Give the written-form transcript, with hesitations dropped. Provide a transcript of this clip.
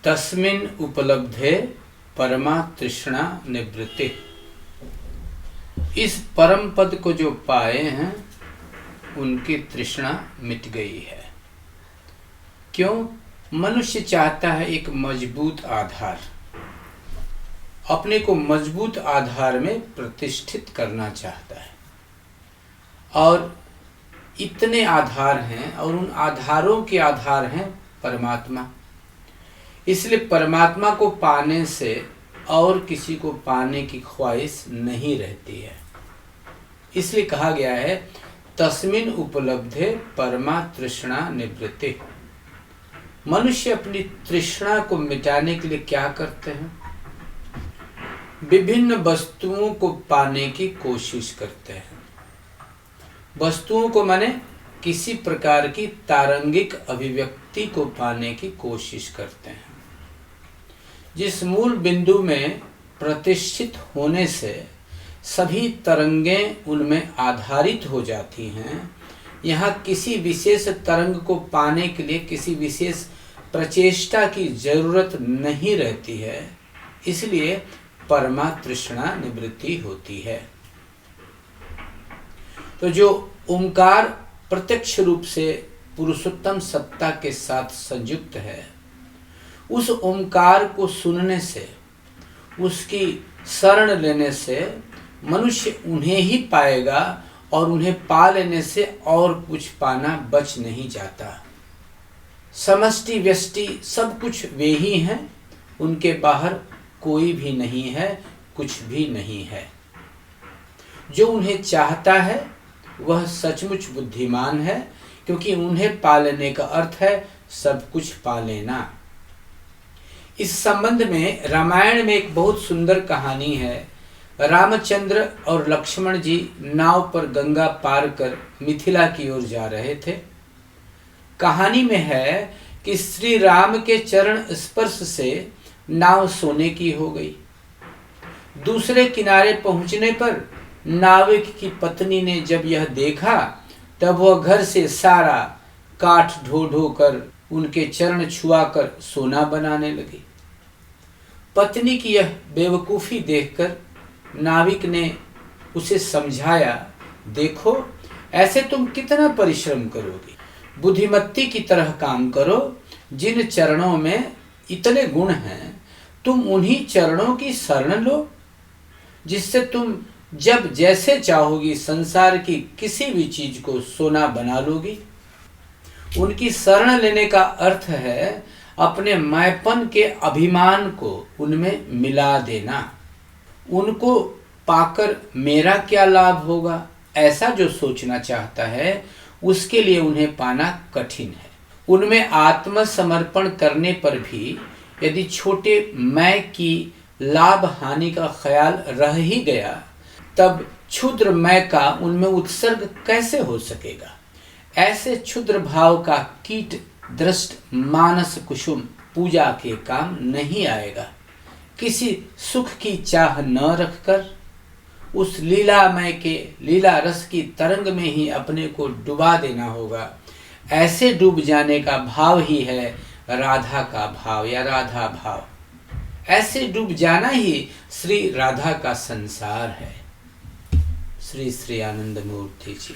तस्मिन् उपलब्धे परमा तृष्णा निवृत्ति। इस परम पद को जो पाए हैं उनकी तृष्णा मिट गई है। क्यों? मनुष्य चाहता है एक मजबूत आधार, अपने को मजबूत आधार में प्रतिष्ठित करना चाहता है, और इतने आधार हैं और उन आधारों के आधार हैं परमात्मा। इसलिए परमात्मा को पाने से और किसी को पाने की ख्वाहिश नहीं रहती है। इसलिए कहा गया है तस्मिन् उपलब्धे परमा तृष्णा निवृत्ति। मनुष्य अपनी तृष्णा को मिटाने के लिए क्या करते हैं? विभिन्न वस्तुओं को पाने की कोशिश करते हैं। वस्तुओं को माने किसी प्रकार की तारंगिक अभिव्यक्ति को पाने की कोशिश करते हैं। जिस मूल बिंदु में प्रतिष्ठित होने से सभी तरंगें उनमें आधारित हो जाती हैं, यहाँ किसी विशेष तरंग को पाने के लिए किसी विशेष प्रचेष्टा की जरूरत नहीं रहती है। इसलिए परमा तृष्णा निवृत्ति होती है। तो जो ओंकार प्रत्यक्ष रूप से पुरुषोत्तम सत्ता के साथ संयुक्त है, उस ओंकार को सुनने से, उसकी शरण लेने से मनुष्य उन्हें ही पाएगा, और उन्हें पा लेने से और कुछ पाना बच नहीं जाता। समष्टि व्यष्टि सब कुछ वे ही हैं, उनके बाहर कोई भी नहीं है, कुछ भी नहीं है। जो उन्हें चाहता है वह सचमुच बुद्धिमान है, क्योंकि उन्हें पा लेने का अर्थ है सब कुछ पा लेना। इस संबंध में रामायण में एक बहुत सुंदर कहानी है। रामचंद्र और लक्ष्मण जी नाव पर गंगा पार कर मिथिला की ओर जा रहे थे। कहानी में है कि श्री राम के चरण स्पर्श से नाव सोने की हो गई। दूसरे किनारे पहुंचने पर नाविक की पत्नी ने जब यह देखा, तब वह घर से सारा काठ ढो ढो कर उनके चरण छुआकर सोना बनाने लगी। पत्नी की यह बेवकूफ़ी देखकर नाविक ने उसे समझाया, देखो ऐसे तुम कितना परिश्रम करोगी, बुद्धिमती की तरह काम करो। जिन चरणों में इतने गुण हैं, तुम उन्हीं चरणों की शरण लो, जिससे तुम जब जैसे चाहोगी संसार की किसी भी चीज को सोना बना लोगी। उनकी शरण लेने का अर्थ है अपने मैंपन के अभिमान को उनमें मिला देना। उनको पाकर मेरा क्या लाभ होगा, ऐसा जो सोचना चाहता है, उसके लिए उन्हें पाना कठिन है। उनमें आत्मसमर्पण करने पर भी यदि छोटे मैं की लाभ हानि का ख्याल रह ही गया, तब क्षुद्र मैं का उनमें उत्सर्ग कैसे हो सकेगा? ऐसे क्षुद्र भाव का कीट दृष्ट मानस कुसुम पूजा के काम नहीं आएगा। किसी सुख की चाह न रखकर उस लीलामय के लीला रस की तरंग में ही अपने को डुबा देना होगा। ऐसे डूब जाने का भाव ही है राधा का भाव या राधा भाव। ऐसे डूब जाना ही श्री राधा का संसार है। श्री श्री आनंद मूर्ति जी।